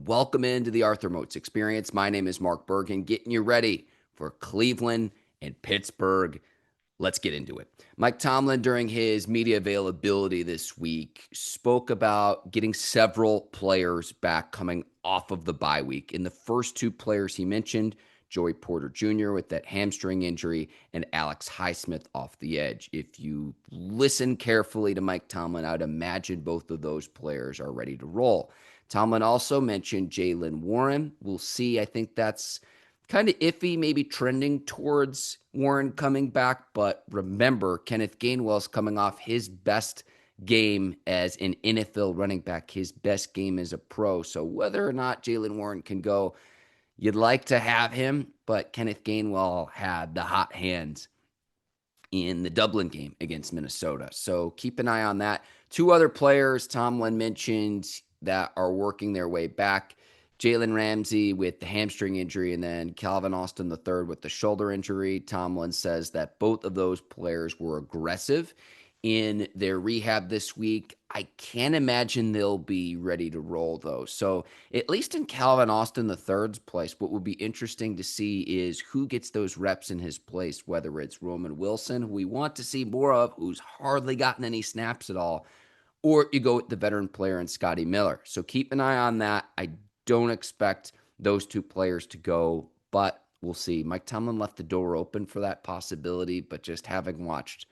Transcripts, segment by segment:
Welcome into the Arthur Moats Experience. My name is Mark Bergin, getting you ready for Cleveland and Pittsburgh. Let's get into it. Mike Tomlin, during his media availability this week, spoke about getting several players back coming off of the bye week. In the first two players he mentioned, Joey Porter Jr. with that hamstring injury and Alex Highsmith off the edge. If you listen carefully to Mike Tomlin, I would imagine both of those players are ready to roll. Tomlin also mentioned Jaylen Warren. We'll see. I think that's kind of iffy, maybe trending towards Warren coming back. But remember, Kenneth Gainwell's coming off his best game as an NFL running back, his best game as a pro. So whether or not Jaylen Warren can go, you'd like to have him, but Kenneth Gainwell had the hot hands in the Dublin game against Minnesota. So keep an eye on that. Two other players Tomlin mentioned that are working their way back. Jalen Ramsey with the hamstring injury, and then Calvin Austin III with the shoulder injury. Tomlin says that both of those players were aggressive in their rehab this week. I can't imagine they'll be ready to roll, though. So at least in Calvin Austin III's place, what will be interesting to see is who gets those reps in his place, whether it's Roman Wilson, who we want to see more of, who's hardly gotten any snaps at all, or you go with the veteran player in Scotty Miller. So keep an eye on that. I don't expect those two players to go, but we'll see. Mike Tomlin left the door open for that possibility, but just having watched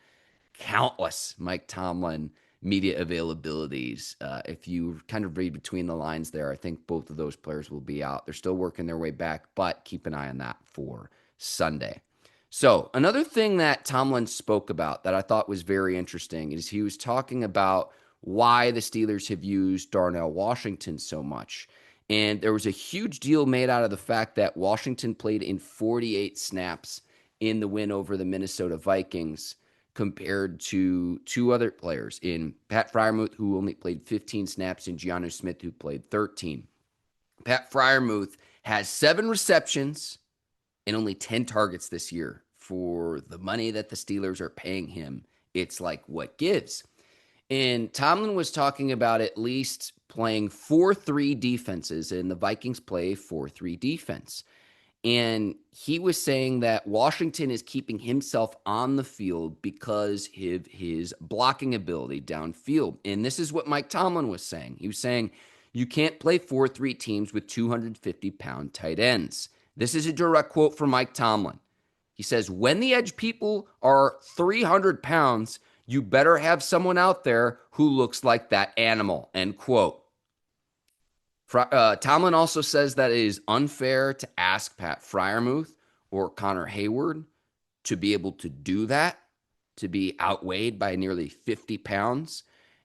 countless Mike Tomlin media availabilities, if you kind of read between the lines there, I think both of those players will be out. They're still working their way back, but keep an eye on that for Sunday. So another thing that Tomlin spoke about that I thought was very interesting is he was talking about why the Steelers have used Darnell Washington so much. And there was a huge deal made out of the fact that Washington played in 48 snaps in the win over the Minnesota Vikings compared to two other players in Pat Freiermuth, who only played 15 snaps, and Giannis Smith, who played 13. Pat Freiermuth has 7 receptions and only 10 targets this year. For the money that the Steelers are paying him, it's like, what gives? And Tomlin was talking about at least playing 4-3 defenses, and the Vikings play 4-3 defense. And he was saying that Washington is keeping himself on the field because of his blocking ability downfield. And this is what Mike Tomlin was saying. He was saying, you can't play 4-3 teams with 250-pound tight ends. This is a direct quote from Mike Tomlin. He says, when the edge people are 300 pounds, you better have someone out there who looks like that animal, end quote. Tomlin also says that it is unfair to ask Pat Freiermuth or Connor Hayward to be able to do that, to be outweighed by nearly 50 pounds.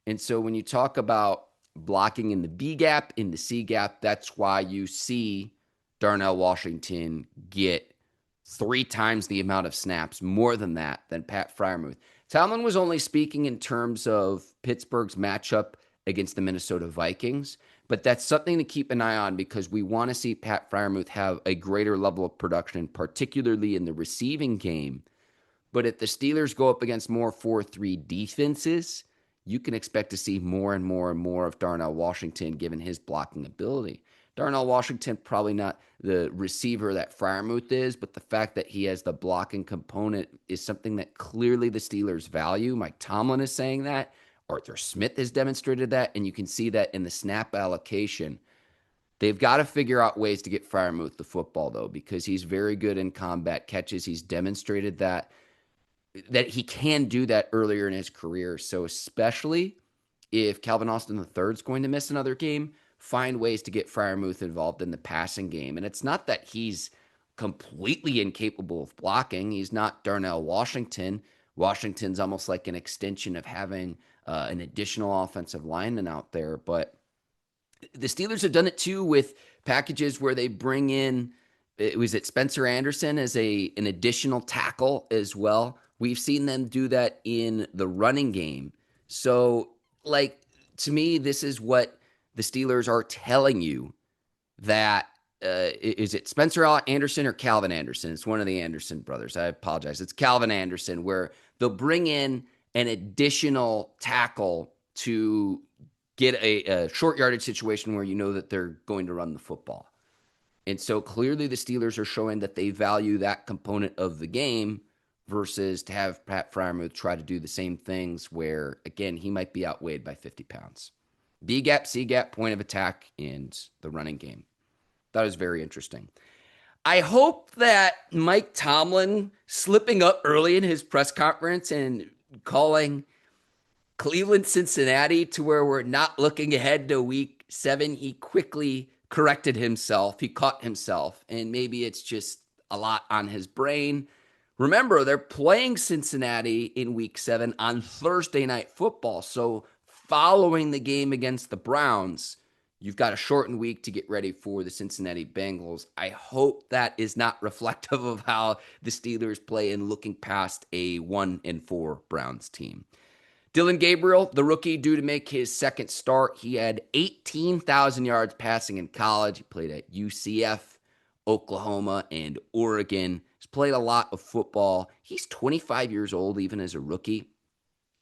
And so when you talk about blocking in the B gap, in the C gap, that's why you see Darnell Washington get 3 times the amount of snaps, more than that, than Pat Freiermuth. Tomlin was only speaking in terms of Pittsburgh's matchup against the Minnesota Vikings, but that's something to keep an eye on because we want to see Pat Freiermuth have a greater level of production, particularly in the receiving game. But if the Steelers go up against more 4-3 defenses, you can expect to see more and more and more of Darnell Washington given his blocking ability. Darnell Washington, probably not the receiver that Freiermuth is, but the fact that he has the blocking component is something that clearly the Steelers value. Mike Tomlin is saying that. Arthur Smith has demonstrated that, and you can see that in the snap allocation. They've got to figure out ways to get Freiermuth the football, though, because he's very good in combat catches. He's demonstrated that he can do that earlier in his career. So especially if Calvin Austin III is going to miss another game, find ways to get Freiermuth involved in the passing game. And it's not that he's completely incapable of blocking. He's not Darnell Washington. Washington's almost like an extension of having an additional offensive lineman out there. But the Steelers have done it too with packages where they bring in, was it Spencer Anderson as an additional tackle as well. We've seen them do that in the running game. So, like, to me, this is what the Steelers are telling you that is it Spencer Anderson or Calvin Anderson? It's one of the Anderson brothers. I apologize. It's Calvin Anderson, where they'll bring in an additional tackle to get a short yardage situation where you know that they're going to run the football. And so clearly the Steelers are showing that they value that component of the game versus to have Pat Freiermuth try to do the same things where, again, he might be outweighed by 50 pounds. B gap, C gap, point of attack, and the running game. That was very interesting. I hope that Mike Tomlin slipping up early in his press conference and calling Cleveland, Cincinnati to where we're not looking ahead to week 7, he quickly corrected himself. He caught himself, and maybe it's just a lot on his brain. Remember, they're playing Cincinnati in week 7 on Thursday Night Football. So following the game against the Browns, you've got a shortened week to get ready for the Cincinnati Bengals. I hope that is not reflective of how the Steelers play in looking past a 1-4 Browns team. Dillon Gabriel, the rookie, due to make his second start. He had 18,000 yards passing in college. He played at UCF, Oklahoma, and Oregon. He's played a lot of football. He's 25 years old, even as a rookie,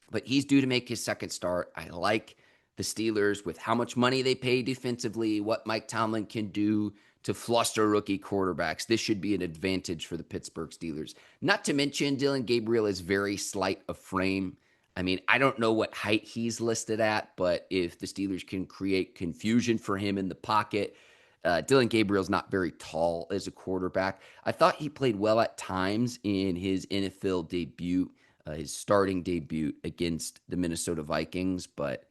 but he's due to make his second start. I like the Steelers with how much money they pay defensively, what Mike Tomlin can do to fluster rookie quarterbacks. This should be an advantage for the Pittsburgh Steelers. Not to mention, Dillon Gabriel is very slight of frame. I mean, I don't know what height he's listed at, but if the Steelers can create confusion for him in the pocket, Dillon Gabriel's not very tall as a quarterback. I thought he played well at times in his NFL debut, his starting debut against the Minnesota Vikings, but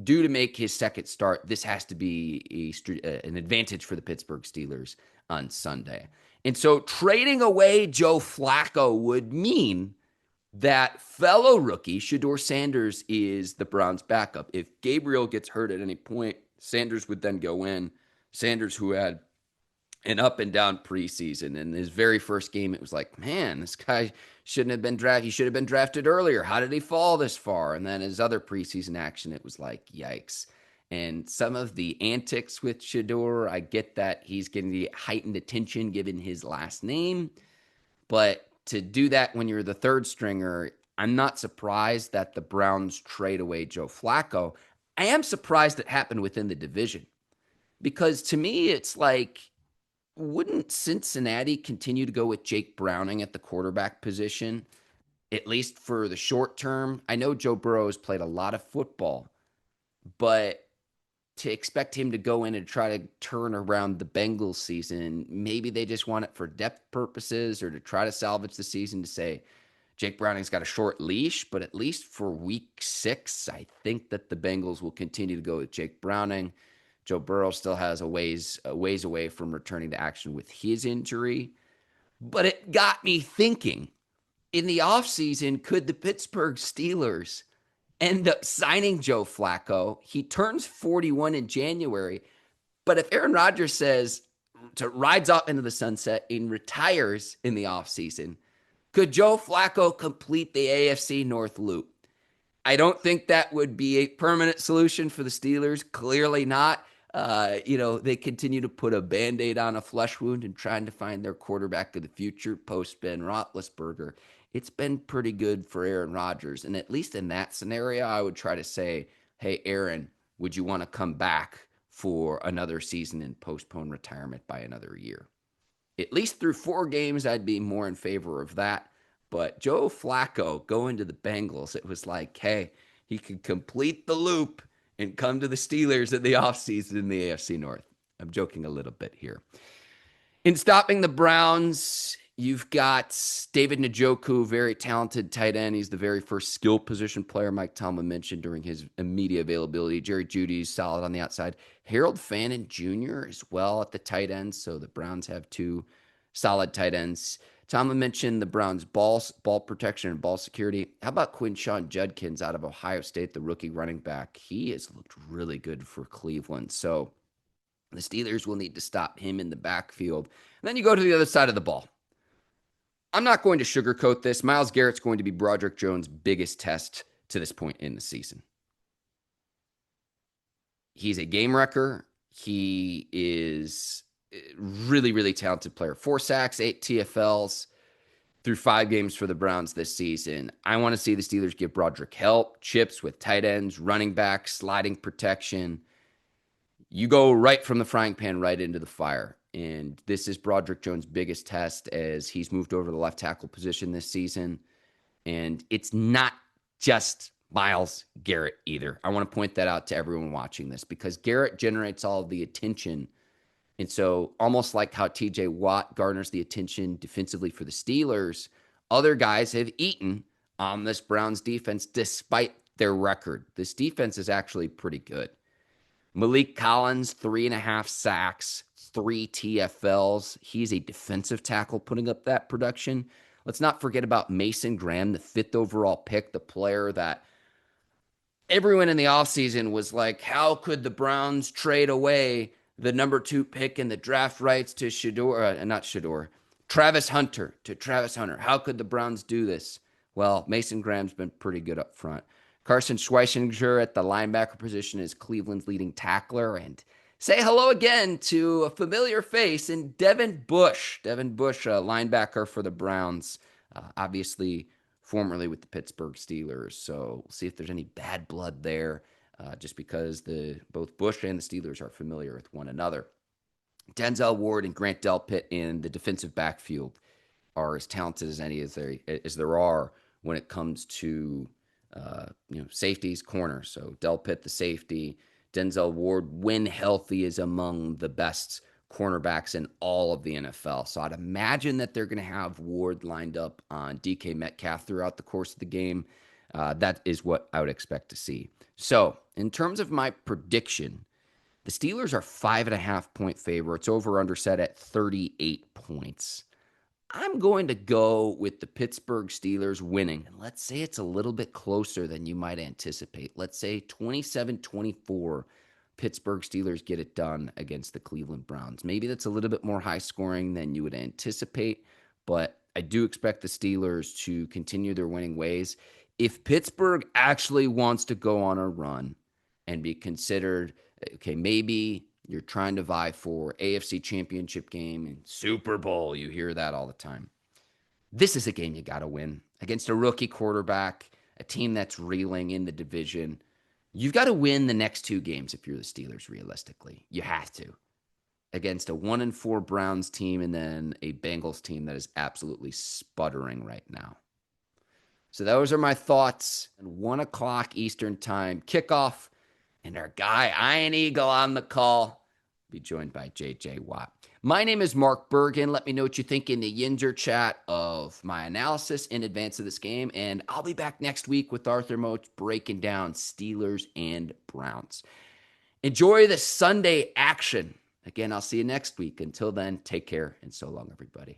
due to make his second start, this has to be an advantage for the Pittsburgh Steelers on Sunday. And so trading away Joe Flacco would mean that fellow rookie Shedeur Sanders is the Browns' backup. If Gabriel gets hurt at any point, Sanders would then go in. Sanders, who had an up and down preseason. In his very first game, it was like, man, this guy shouldn't have been drafted. He should have been drafted earlier. How did he fall this far? And then his other preseason action, it was like, yikes. And some of the antics with Shedeur, I get that he's getting the heightened attention given his last name. But to do that when you're the third stringer, I'm not surprised that the Browns trade away Joe Flacco. I am surprised it happened within the division because to me, it's like, wouldn't Cincinnati continue to go with Jake Browning at the quarterback position, at least for the short term? I know Joe Burrow has played a lot of football, but to expect him to go in and try to turn around the Bengals season, maybe they just want it for depth purposes or to try to salvage the season to say Jake Browning's got a short leash, but at least for week 6, I think that the Bengals will continue to go with Jake Browning. Joe Burrow still has a ways away from returning to action with his injury. But it got me thinking, in the offseason, could the Pittsburgh Steelers end up signing Joe Flacco? He turns 41 in January. But if Aaron Rodgers says to rides off into the sunset and retires in the offseason, could Joe Flacco complete the AFC North loop? I don't think that would be a permanent solution for the Steelers. Clearly not. They continue to put a Band-Aid on a flesh wound and trying to find their quarterback of the future post Ben Roethlisberger. It's been pretty good for Aaron Rodgers. And at least in that scenario, I would try to say, hey, Aaron, would you want to come back for another season and postpone retirement by another year? At least through 4 games, I'd be more in favor of that. But Joe Flacco going to the Bengals, it was like, hey, he could complete the loop and come to the Steelers in the offseason in the AFC North. I'm joking a little bit here. In stopping the Browns, you've got David Njoku, very talented tight end. He's the very first skill position player Mike Tomlin mentioned during his media availability. Jerry Jeudy's solid on the outside. Harold Fannin Jr. as well at the tight end. So the Browns have 2 solid tight ends. Tomlin mentioned the Browns' ball protection and ball security. How about Quinshon Judkins out of Ohio State, the rookie running back? He has looked really good for Cleveland. So the Steelers will need to stop him in the backfield. And then you go to the other side of the ball. I'm not going to sugarcoat this. Myles Garrett's going to be Broderick Jones' biggest test to this point in the season. He's a game wrecker. He is really, really talented player. 4 sacks, 8 TFLs, through 5 games for the Browns this season. I want to see the Steelers give Broderick help, chips with tight ends, running backs, sliding protection. You go right from the frying pan right into the fire. And this is Broderick Jones' biggest test as he's moved over to the left tackle position this season. And it's not just Myles Garrett either. I want to point that out to everyone watching this because Garrett generates all of the attention. And so almost like how TJ Watt garners the attention defensively for the Steelers, other guys have eaten on this Browns defense despite their record. This defense is actually pretty good. Malik Collins, 3.5 sacks, 3 TFLs. He's a defensive tackle putting up that production. Let's not forget about Mason Graham, the 5th overall pick, the player that everyone in the offseason was like, how could the Browns trade away the number 2 pick in the draft rights to Travis Hunter, How could the Browns do this? Well, Mason Graham's been pretty good up front. Carson Schweissinger at the linebacker position is Cleveland's leading tackler. And say hello again to a familiar face in Devin Bush. Devin Bush, a linebacker for the Browns, obviously formerly with the Pittsburgh Steelers. So we'll see if there's any bad blood there, just because both Bush and the Steelers are familiar with one another. Denzel Ward and Grant Delpit in the defensive backfield are as talented as any as there are when it comes to safeties, corners. So Delpit, the safety, Denzel Ward, when healthy, is among the best cornerbacks in all of the NFL. So I'd imagine that they're going to have Ward lined up on DK Metcalf throughout the course of the game. That is what I would expect to see. So in terms of my prediction, the Steelers are 5.5-point favorites, over under set at 38 points. I'm going to go with the Pittsburgh Steelers winning. And let's say it's a little bit closer than you might anticipate. Let's say 27-24, Pittsburgh Steelers get it done against the Cleveland Browns. Maybe that's a little bit more high scoring than you would anticipate, but I do expect the Steelers to continue their winning ways. If Pittsburgh actually wants to go on a run and be considered, okay, maybe you're trying to vie for AFC Championship game and Super Bowl. You hear that all the time. This is a game you got to win against a rookie quarterback, a team that's reeling in the division. You've got to win the next 2 games if you're the Steelers, realistically. You have to. Against a 1-4 Browns team and then a Bengals team that is absolutely sputtering right now. So those are my thoughts. 1 o'clock Eastern time kickoff. And our guy, Iron Eagle, on the call, be joined by JJ Watt. My name is Mark Bergin. Let me know what you think in the Yinzer chat of my analysis in advance of this game. And I'll be back next week with Arthur Moats breaking down Steelers and Browns. Enjoy the Sunday action. Again, I'll see you next week. Until then, take care and so long, everybody.